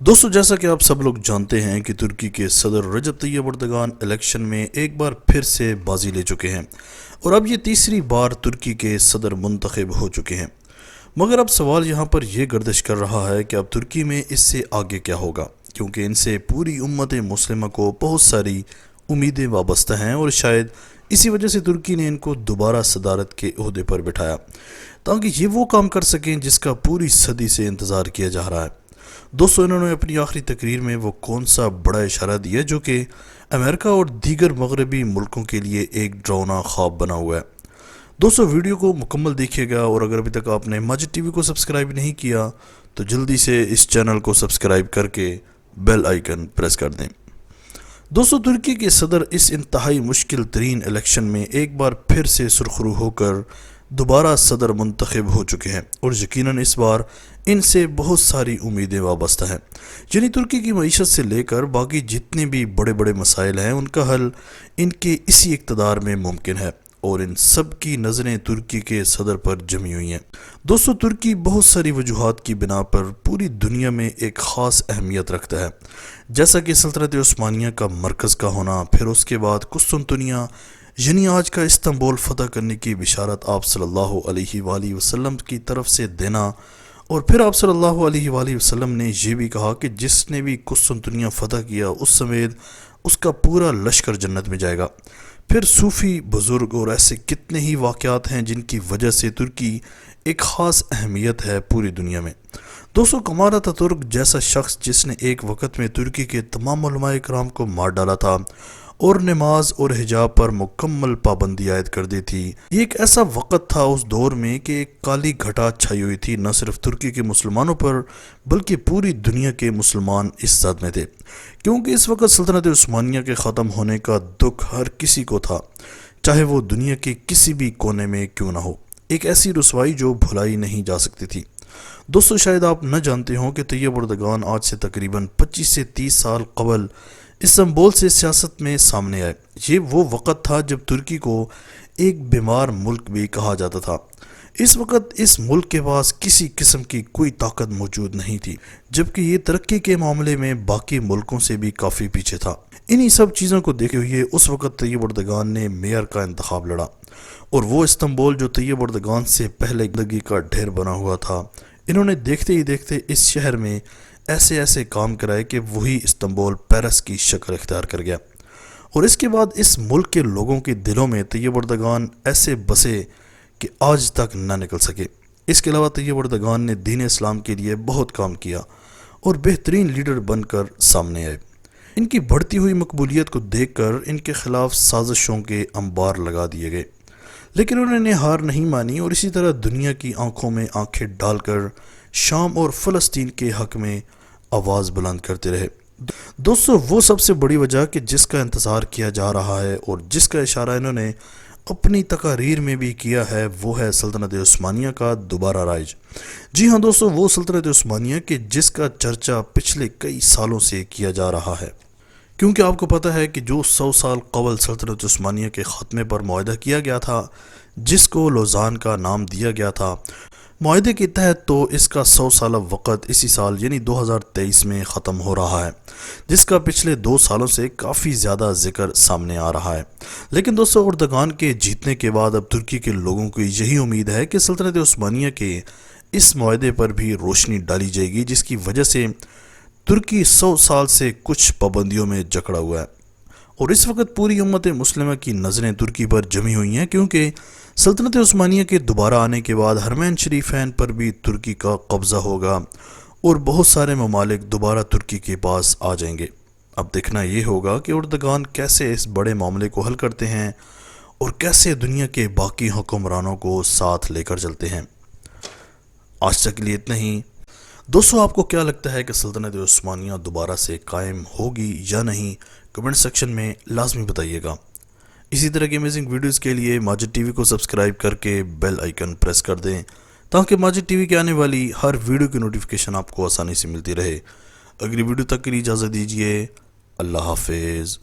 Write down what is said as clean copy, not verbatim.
दोस्तों, जैसा कि आप सब लोग जानते हैं कि तुर्की के सदर रजब तैयब अर्दगान इलेक्शन में एक बार फिर से बाजी ले चुके हैं और अब ये तीसरी बार तुर्की के सदर मुंतखब हो चुके हैं। मगर अब सवाल यहाँ पर यह गर्दिश कर रहा है कि अब तुर्की में इससे आगे क्या होगा, क्योंकि इनसे पूरी उम्मत मुस्लिमा को बहुत सारी उम्मीदें वाबस्ता हैं और शायद इसी वजह से तुर्की ने इनको दोबारा सदारत के ओहदे पर बिठाया ताकि ये वो काम कर सकें जिसका पूरी सदी से इंतज़ार किया जा रहा है। दोस्तों, इन्होंने अपनी आखिरी तकरीर में वो कौन सा बड़ा इशारा दिया जो कि अमेरिका और दीगर मगरबी मुल्कों के लिए एक डरावना ख्वाब बना हुआ है। दोस्तों, वीडियो को मुकम्मल देखिएगा और अगर अभी तक आपने माजिद टीवी को सब्सक्राइब नहीं किया तो जल्दी से इस चैनल को सब्सक्राइब करके बेल आइकन प्रेस कर दें। दोस्तों, तुर्की के सदर इस इंतहाई मुश्किल तरीन इलेक्शन में एक बार फिर से सुरखरू होकर दोबारा सदर मुंतखब हो चुके हैं और यकीनन इस बार इनसे बहुत सारी उम्मीदें वाबस्ता हैं। यानी तुर्की की मईशत से लेकर बाकी जितने भी बड़े बड़े मसाइल हैं उनका हल इनके इसी इक़्तिदार में मुमकिन है और इन सब की नज़रें तुर्की के सदर पर जमी हुई हैं। दोस्तों, तुर्की बहुत सारी वजूहात की बिना पर पूरी दुनिया में एक ख़ास अहमियत रखता है, जैसा कि सल्तनत उस्मानिया का मरकज़ का होना, फिर उसके बाद कुस्तुनतुनिया यानी आज का इस्तांबुल फ़तह करने की बिशारत आप सल्लल्लाहु अलैहि वसल्लम की तरफ से देना, और फिर आप सल्लल्लाहु अलैहि वसल्लम ने यह भी कहा कि जिसने भी कुस्तुनतुनिया फ़तह किया उस समेत उसका पूरा लश्कर जन्नत में जाएगा। फिर सूफ़ी बुज़ुर्ग और ऐसे कितने ही वाक़यात हैं जिनकी वजह से तुर्की एक ख़ास अहमियत है पूरी दुनिया में। दोस्तों, कमाल अतातुर्क जैसा शख्स जिसने एक वक़्त में तुर्की के तमाम उलमाए किराम को मार डाला था और नमाज और हिजाब पर मुकम्मल पाबंदी आयद कर दी थी, ये एक ऐसा वक़्त था उस दौर में कि एक काली घटा छाई हुई थी न सिर्फ तुर्की के मुसलमानों पर बल्कि पूरी दुनिया के मुसलमान इस सद में थे, क्योंकि इस वक्त सल्तनत उस्मानिया के ख़त्म होने का दुख हर किसी को था, चाहे वो दुनिया के किसी भी कोने में क्यों ना हो। एक ऐसी रुसवाई जो भुलाई नहीं जा सकती थी। दोस्तों, शायद आप न जानते हों कि तैयब अर्दगान आज से तकरीबन 25 से 30 साल कबल इस्तांबुल से सियासत में सामने आए। ये वो वक़्त था जब तुर्की को एक बीमार मुल्क भी कहा जाता था। इस वक्त इस मुल्क के पास किसी किस्म की कोई ताकत मौजूद नहीं थी, जबकि ये तरक्की के मामले में बाकी मुल्कों से भी काफ़ी पीछे था। इन्हीं सब चीज़ों को देखते हुए उस वक्त तैयब अर्दगान ने मेयर का इंतखाब लड़ा और वो इस्तांबुल जो तैयब अर्दगान से पहले जिंदगी का ढेर बना हुआ था, इन्होंने देखते ही देखते इस शहर में ऐसे ऐसे काम कराए कि वही इस्तांबुल पेरिस की शक्ल इख्तियार कर गया और इसके बाद इस मुल्क के लोगों के दिलों में तैयब अर्दगान ऐसे बसे कि आज तक न निकल सके। इसके अलावा तैयब अर्दगान ने दीन इस्लाम के लिए बहुत काम किया और बेहतरीन लीडर बनकर सामने आए। इनकी बढ़ती हुई मकबूलियत को देखकर इनके खिलाफ साजिशों के अंबार लगा दिए गए, लेकिन उन्होंने हार नहीं मानी और इसी तरह दुनिया की आंखों में आंखें डालकर शाम और फ़लस्तीन के हक़ में आवाज़ बुलंद करते रहे। दोस्तों, वो सबसे बड़ी वजह कि जिसका इंतज़ार किया जा रहा है और जिसका इशारा इन्होंने अपनी तकारीर में भी किया है वो है सल्तनत उस्मानिया का दोबारा राज। जी हाँ दोस्तों, वो सल्तनत उस्मानिया कि जिसका चर्चा पिछले कई सालों से किया जा रहा है, क्योंकि आपको पता है कि जो 100 साल कबल सल्तनत उस्मानिया के ख़त्मे पर मुआहदा किया गया था, जिसको लोज़ान का नाम दिया गया था, मुआहदे के तहत तो इसका 100 साल वक़्त इसी साल यानी 2023 में ख़त्म हो रहा है, जिसका पिछले 2 सालों से काफ़ी ज़्यादा जिक्र सामने आ रहा है। लेकिन दोस्तों, अर्दगान के जीतने के बाद अब तुर्की के लोगों को यही उम्मीद है कि सल्तनत उस्मानिया के इस मुआहदे पर भी रोशनी डाली जाएगी, जिसकी वजह से तुर्की 100 साल से कुछ पाबंदियों में जकड़ा हुआ है और इस वक्त पूरी उम्मत मुस्लिमा की नज़रें तुर्की पर जमी हुई हैं, क्योंकि सल्तनत उस्मानिया के दोबारा आने के बाद हरमैन शरीफैन पर भी तुर्की का कब्ज़ा होगा और बहुत सारे ममालिक दोबारा तुर्की के पास आ जाएंगे। अब देखना ये होगा कि अर्दगान कैसे इस बड़े मामले को हल करते हैं और कैसे दुनिया के बाकी हुक्मरानों को साथ लेकर चलते हैं। आज तक के लिए इतना ही। दोस्तों, आपको क्या लगता है कि सल्तनत उस्मानिया दोबारा से कायम होगी या नहीं? कमेंट सेक्शन में लाजमी बताइएगा। इसी तरह की अमेजिंग वीडियोस के लिए माजिद टीवी को सब्सक्राइब करके बेल आइकन प्रेस कर दें ताकि माजिद टीवी के आने वाली हर वीडियो की नोटिफिकेशन आपको आसानी से मिलती रहे। अगली वीडियो तक के लिए इजाज़त दीजिए। अल्लाह हाफिज़।